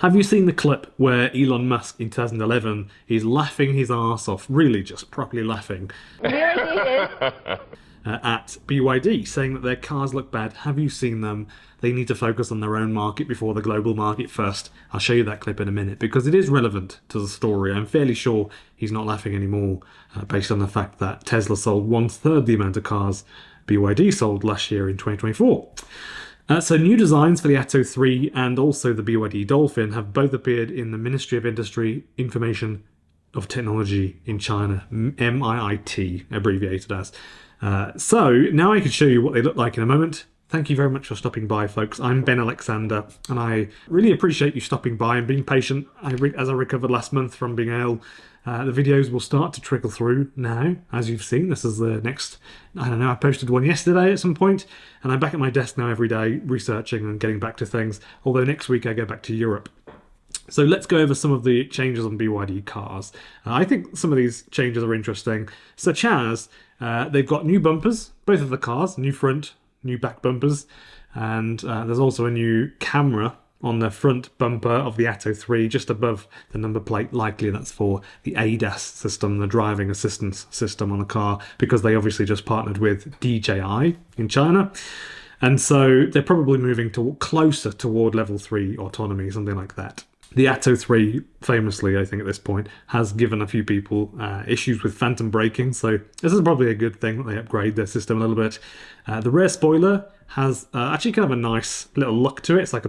Have you seen the clip where Elon Musk in 2011 is laughing his arse off, really just properly laughing, at BYD, saying that their cars look bad? Have you seen them? They need to focus on their own market before the global market first. I'll show you that clip in a minute because it is relevant to the story. I'm fairly sure he's not laughing anymore based on the fact that Tesla sold 1/3 the amount of cars BYD sold last year in 2024. So new designs for the Atto3 and also the BYD Dolphin have both appeared in the Ministry of Industry, Information of Technology in China, MIIT, abbreviated as. So now I can show you what they look like in a moment. Thank you very much for stopping by, folks. I'm Ben Alexander, and I really appreciate you stopping by and being patient. As I recovered last month from being ill, the videos will start to trickle through now, as you've seen. This is the next, I don't know, I posted one yesterday at some point, and I'm back at my desk now every day researching and getting back to things, although next week I go back to Europe. So let's go over some of the changes on BYD cars. I think some of these changes are interesting, such as they've got new bumpers, both of the cars, new front, new back bumpers, and there's also a new camera on the front bumper of the Atto3 just above the number plate. Likely that's for the ADAS system, the driving assistance system on the car, because they obviously just partnered with DJI in China. And so they're probably moving closer toward level 3 autonomy, something like that. The Atto3, famously, I think at this point, has given a few people issues with phantom braking, so this is probably a good thing that they upgrade their system a little bit. The rear spoiler has actually kind of a nice little look to it. It's like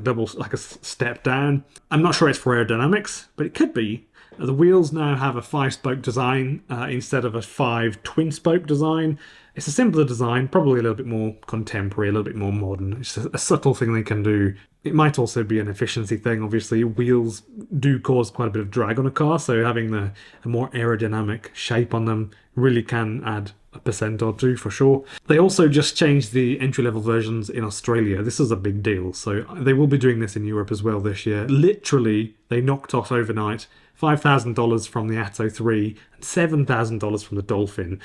a step down. I'm not sure it's for aerodynamics, but it could be. The wheels now have a 5-spoke design instead of a 5 twin-spoke design. It's a simpler design, probably a little bit more contemporary, a little bit more modern. It's a subtle thing they can do. It might also be an efficiency thing. Obviously, wheels do cause quite a bit of drag on a car, so having a more aerodynamic shape on them really can add a % or two for sure. They also just changed the entry-level versions in Australia. This is a big deal, so they will be doing this in Europe as well this year. Literally, they knocked off overnight $5,000 from the Atto3 and $7,000 from the Dolphin.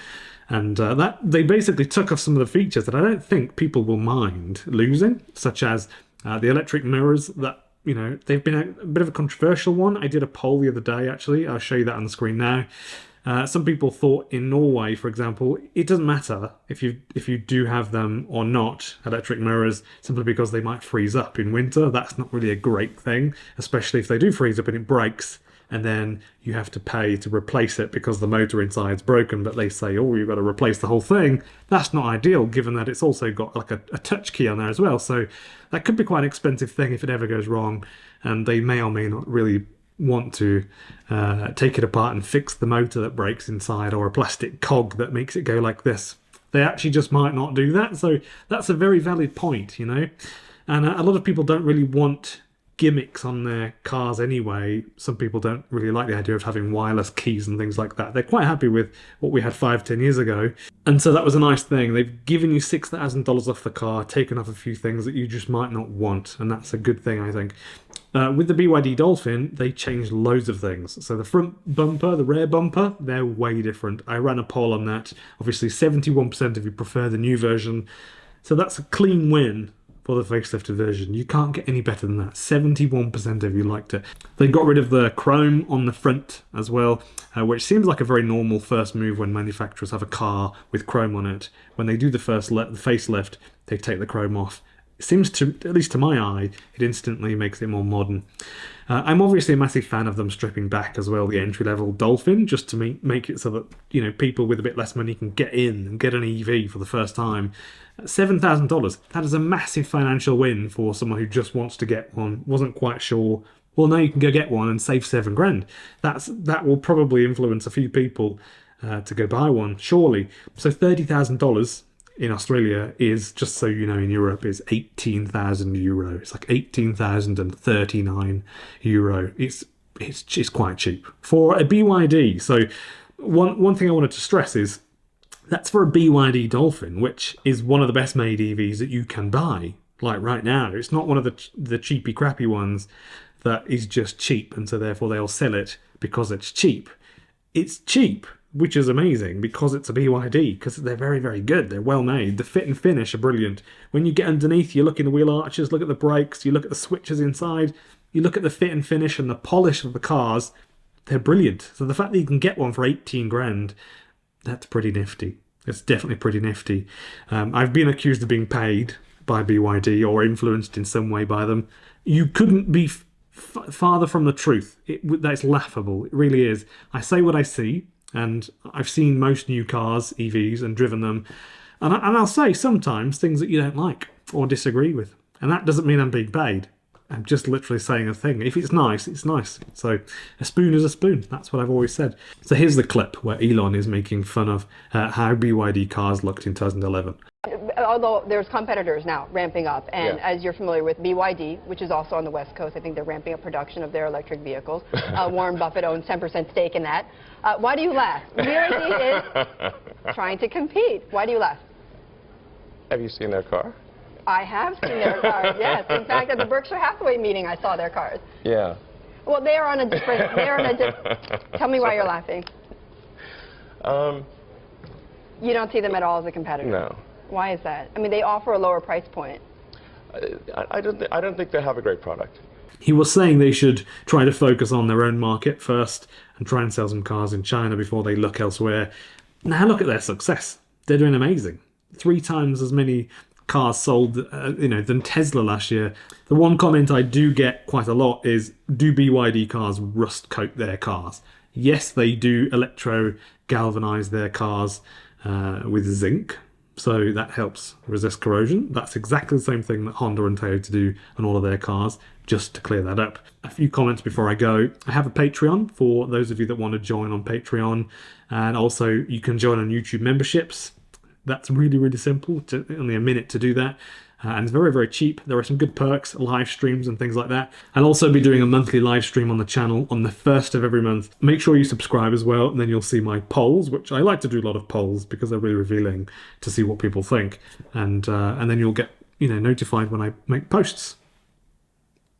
And that they basically took off some of the features that I don't think people will mind losing, such as the electric mirrors that, you know, they've been a bit of a controversial one. I did a poll the other day, actually. I'll show you that on the screen now. Some people thought in Norway, for example, it doesn't matter if you do have them or not, electric mirrors, simply because they might freeze up in winter. That's not really a great thing, especially if they do freeze up and it breaks, and then you have to pay to replace it because the motor inside's broken, but they say, oh, you've got to replace the whole thing. That's not ideal, given that it's also got like a touch key on there as well. So that could be quite an expensive thing if it ever goes wrong, and they may or may not really want to take it apart and fix the motor that breaks inside, or a plastic cog that makes it go like this. They actually just might not do that. So that's a very valid point, you know. And a lot of people don't really want gimmicks on their cars anyway. Some people don't really like the idea of having wireless keys and things like that. They're quite happy with what we had 5-10 years ago. And so that was a nice thing. They've given you $6,000 off the car, taken off a few things that you just might not want, and that's a good thing, I think. With the BYD Dolphin, they changed loads of things. So the front bumper, the rear bumper, they're way different. I ran a poll on that. Obviously, 71% of you prefer the new version. So that's a clean win for the facelifted version. You can't get any better than that. 71% of you liked it. They got rid of the chrome on the front as well, which seems like a very normal first move when manufacturers have a car with chrome on it. When they do the facelift, they take the chrome off. It seems to, at least to my eye, it instantly makes it more modern. I'm obviously a massive fan of them stripping back as well the entry-level Dolphin, just to make it so that, you know, people with a bit less money can get in and get an EV for the first time. $7,000, that is a massive financial win for someone who just wants to get one, wasn't quite sure. Well, now you can go get one and save $7,000. That will probably influence a few people to go buy one, surely. So $30,000 in Australia is, just so you know, in Europe is €18,000. It's like 18,039 euro. It's quite cheap for a BYD. So one thing I wanted to stress is that's for a BYD Dolphin, which is one of the best made EVs that you can buy. Like right now, it's not one of the cheapy crappy ones that is just cheap, and so therefore they'll sell it because it's cheap. It's cheap, which is amazing because it's a BYD, because they're very, very good. They're well made. The fit and finish are brilliant. When you get underneath, you look in the wheel arches, look at the brakes, you look at the switches inside. You look at the fit and finish and the polish of the cars, they're brilliant. So the fact that you can get one for 18 grand, that's pretty nifty. It's definitely pretty nifty. I've been accused of being paid by BYD or influenced in some way by them. You couldn't be farther from the truth. That's laughable. It really is. I say what I see, and I've seen most new cars, EVs, and driven them. And I'll say sometimes things that you don't like or disagree with. And that doesn't mean I'm being paid. I'm just literally saying a thing. If it's nice, it's nice. So a spoon is a spoon. That's what I've always said. So here's the clip where Elon is making fun of how BYD cars looked in 2011. Although there's competitors now ramping up, and as you're familiar with BYD, which is also on the West Coast, I think they're ramping up production of their electric vehicles. Warren Buffett owns 10% stake in that. Why do you laugh? BYD is trying to compete. Why do you laugh? Have you seen their car? I have seen their cars, yes. In fact, at the Berkshire Hathaway meeting, I saw their cars. Yeah. Well, they are on a different, tell me why you're laughing. You don't see them at all as a competitor? No. Why is that? I mean, they offer a lower price point. I don't think they have a great product. He was saying they should try to focus on their own market first and try and sell some cars in China before they look elsewhere. Now look at their success. They're doing amazing. 3 times as many cars sold than Tesla last year. The one comment I do get quite a lot is, do BYD cars rust coat their cars? Yes, they do electro galvanize their cars with zinc, so that helps resist corrosion. That's exactly the same thing that Honda and Toyota do on all of their cars, just to clear that up. A few comments before I go. I have a Patreon for those of you that want to join on Patreon, and also you can join on YouTube memberships. That's really, really simple, only a minute to do that. And it's very, very cheap. There are some good perks, live streams and things like that. I'll also be doing a monthly live stream on the channel on the 1st of every month. Make sure you subscribe as well, and then you'll see my polls, which I like to do a lot of polls because they're really revealing to see what people think. And then you'll get notified when I make posts.